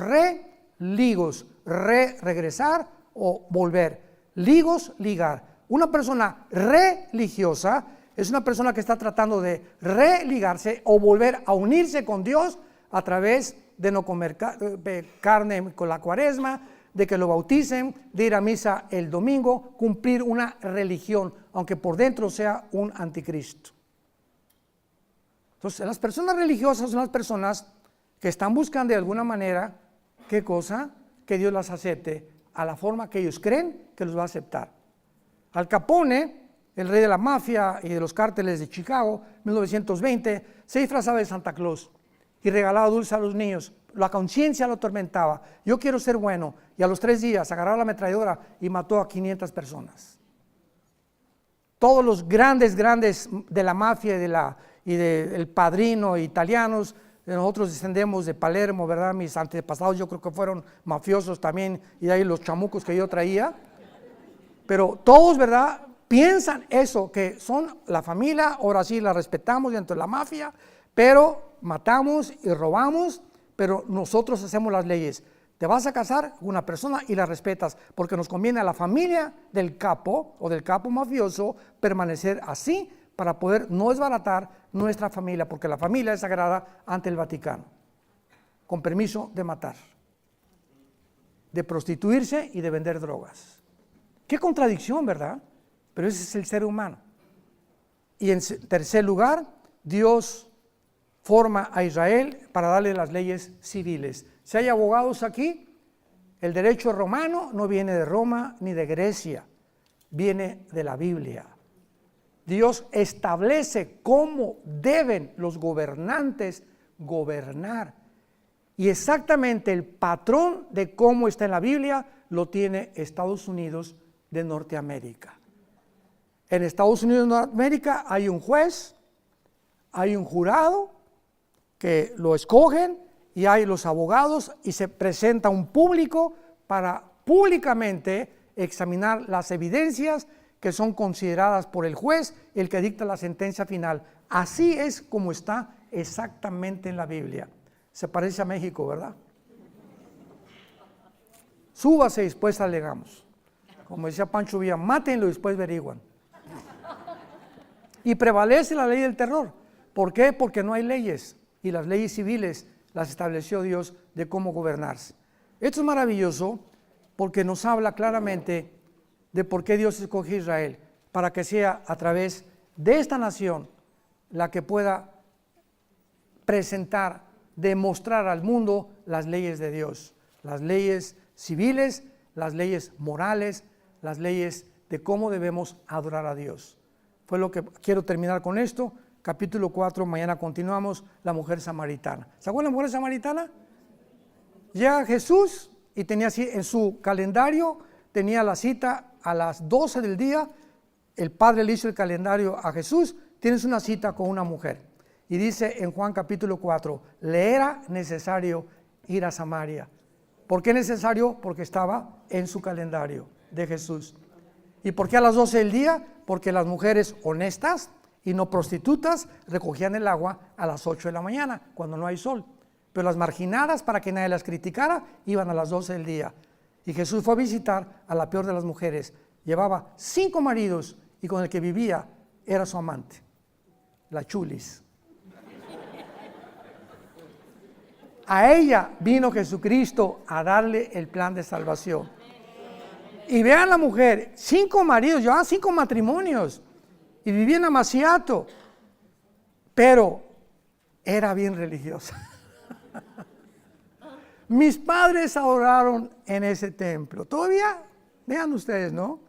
ligos, regresar o volver. Ligos, ligar. Una persona religiosa es una persona que está tratando de religarse o volver a unirse con Dios a través de no comer carne con la cuaresma, de que lo bauticen, de ir a misa el domingo, cumplir una religión, aunque por dentro sea un anticristo. Entonces, las personas religiosas son las personas que están buscando de alguna manera, ¿qué cosa? Que Dios las acepte a la forma que ellos creen que los va a aceptar. Al Capone, el rey de la mafia y de los cárteles de Chicago, 1920, se disfrazaba de Santa Claus y regalaba dulce a los niños. La conciencia lo atormentaba. Yo quiero ser bueno. Y a los 3 días agarraba la ametralladora y mató a 500 personas. Todos los grandes de la mafia y del Padrino italianos, nosotros descendemos de Palermo, ¿verdad? Mis antepasados yo creo que fueron mafiosos también, y de ahí los chamucos que yo traía. Pero todos, ¿verdad?, piensan eso, que son la familia, ahora sí la respetamos dentro de la mafia, pero matamos y robamos, pero nosotros hacemos las leyes. Te vas a casar con una persona y la respetas, porque nos conviene a la familia del capo o del capo mafioso permanecer así para poder no desbaratar nuestra familia, porque la familia es sagrada ante el Vaticano, con permiso de matar, de prostituirse y de vender drogas. Qué contradicción, ¿verdad? Pero ese es el ser humano. Y en tercer lugar, Dios forma a Israel para darle las leyes civiles. Si hay abogados aquí, el derecho romano no viene de Roma ni de Grecia, viene de la Biblia. Dios establece cómo deben los gobernantes gobernar. Y exactamente el patrón de cómo está en la Biblia lo tiene Estados Unidos de Norteamérica. En Estados Unidos de Norteamérica hay un juez, hay un jurado que lo escogen y hay los abogados y se presenta un público para públicamente examinar las evidencias que son consideradas por el juez, el que dicta la sentencia final. Así es como está exactamente en la Biblia. Se parece a México, ¿verdad? Súbase y después alegamos. Como decía Pancho Villa, mátenlo y después averiguan. Y prevalece la ley del terror. ¿Por qué? Porque no hay leyes. Y las leyes civiles las estableció Dios de cómo gobernarse. Esto es maravilloso porque nos habla claramente de por qué Dios escogió a Israel, para que sea a través de esta nación la que pueda presentar, demostrar al mundo las leyes de Dios, las leyes civiles, las leyes morales, las leyes de cómo debemos adorar a Dios. Fue lo que quiero terminar con esto. Capítulo 4, mañana continuamos, la mujer samaritana. ¿Se acuerdan de la mujer samaritana? Llega Jesús y tenía así en su calendario, tenía la cita a las 12 del día. El Padre le hizo el calendario a Jesús, tienes una cita con una mujer. Y dice en Juan capítulo 4, le era necesario ir a Samaria. ¿Por qué necesario? Porque estaba en su calendario de Jesús. ¿Y por qué a las 12 del día? Porque las mujeres honestas y no prostitutas recogían el agua a las 8 de la mañana, cuando no hay sol. Pero las marginadas, para que nadie las criticara, iban a las 12 del día. Y Jesús fue a visitar a la peor de las mujeres. Llevaba 5 maridos y con el que vivía era su amante, la chulis. A ella vino Jesucristo a darle el plan de salvación. Y vean la mujer, 5 maridos, llevaban 5 matrimonios y vivía en Amaciato, pero era bien religiosa. Mis padres adoraron en ese templo. Todavía, vean ustedes, ¿no?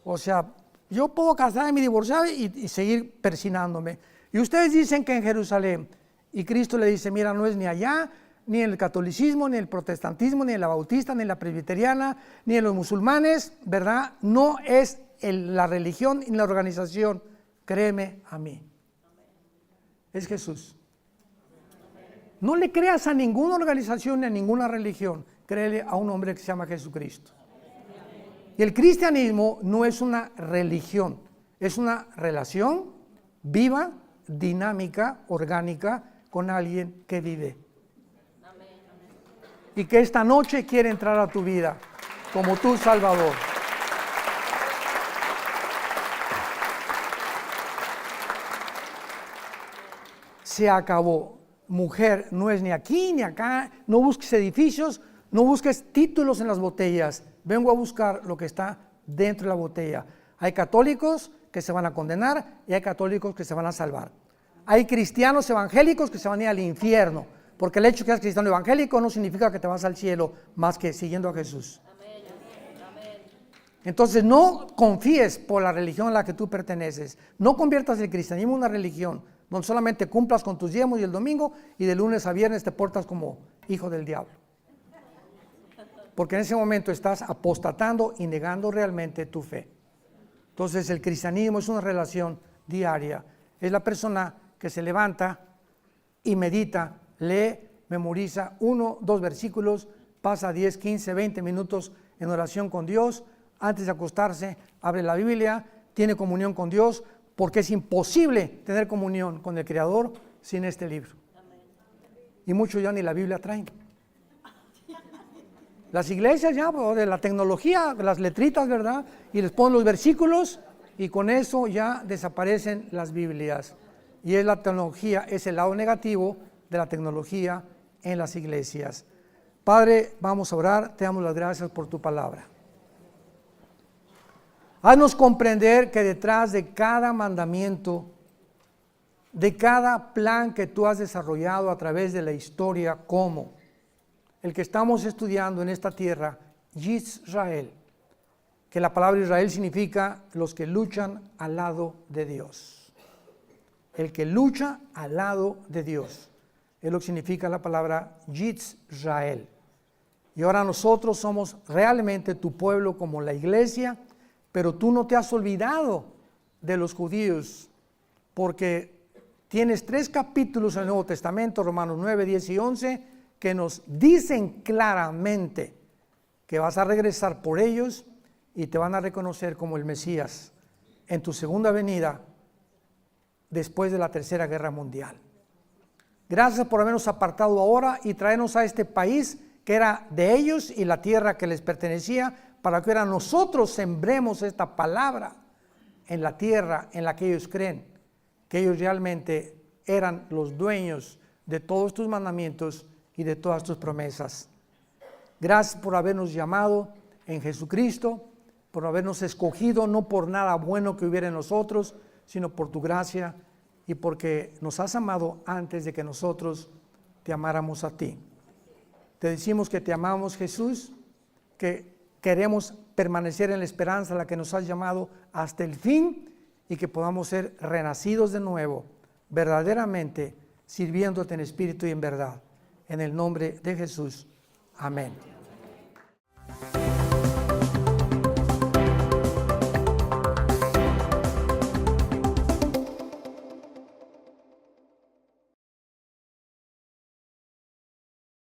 O sea, yo puedo casarme y divorciarme y seguir persinándome. Y ustedes dicen que en Jerusalén, y Cristo le dice, mira, no es ni allá, ni en el catolicismo, ni en el protestantismo, ni en la bautista, ni en la presbiteriana, ni en los musulmanes, ¿verdad? No es la religión ni la organización, créeme a mí. Es Jesús. No le creas a ninguna organización ni a ninguna religión, créele a un hombre que se llama Jesucristo. Y el cristianismo no es una religión, es una relación viva, dinámica, orgánica con alguien que vive. Y que esta noche quiere entrar a tu vida como tu Salvador. Se acabó. Mujer, no es ni aquí ni acá, no busques edificios, no busques títulos en las botellas. Vengo a buscar lo que está dentro de la botella. Hay católicos que se van a condenar y hay católicos que se van a salvar. Hay cristianos evangélicos que se van a ir al infierno, porque el hecho de que seas cristiano evangélico no significa que te vas al cielo más que siguiendo a Jesús. Entonces no confíes por la religión a la que tú perteneces, no conviertas el cristianismo en una religión, donde solamente cumplas con tus diezmos y el domingo, y de lunes a viernes te portas como hijo del diablo. Porque en ese momento estás apostatando y negando realmente tu fe. Entonces el cristianismo es una relación diaria. Es la persona que se levanta y medita, lee, memoriza 1, 2 versículos, pasa 10, 15, 20 minutos en oración con Dios, antes de acostarse abre la Biblia, tiene comunión con Dios, porque es imposible tener comunión con el Creador sin este libro. Y muchos ya ni la Biblia traen. Las iglesias ya, de la tecnología, las letritas, ¿verdad? Y les ponen los versículos y con eso ya desaparecen las Biblias. Y es la tecnología, es el lado negativo de la tecnología en las iglesias. Padre, vamos a orar, te damos las gracias por tu palabra. Haznos comprender que detrás de cada mandamiento, de cada plan que tú has desarrollado a través de la historia, como el que estamos estudiando en esta tierra, Israel, que la palabra Israel significa los que luchan al lado de Dios. El que lucha al lado de Dios, es lo que significa la palabra Israel. Y ahora nosotros somos realmente tu pueblo como la iglesia, pero tú no te has olvidado de los judíos, porque tienes 3 capítulos en el Nuevo Testamento, Romanos 9, 10 y 11, que nos dicen claramente que vas a regresar por ellos y te van a reconocer como el Mesías en tu segunda venida después de la Tercera Guerra Mundial. Gracias por habernos apartado ahora y traernos a este país que era de ellos y la tierra que les pertenecía, para que ahora nosotros sembremos esta palabra en la tierra en la que ellos creen, que ellos realmente eran los dueños de todos tus mandamientos y de todas tus promesas. Gracias por habernos llamado en Jesucristo, por habernos escogido, no por nada bueno que hubiera en nosotros, sino por tu gracia y porque nos has amado antes de que nosotros te amáramos a ti. Te decimos que te amamos, Jesús, que queremos permanecer en la esperanza a la que nos has llamado hasta el fin y que podamos ser renacidos de nuevo, verdaderamente sirviéndote en espíritu y en verdad. En el nombre de Jesús. Amén.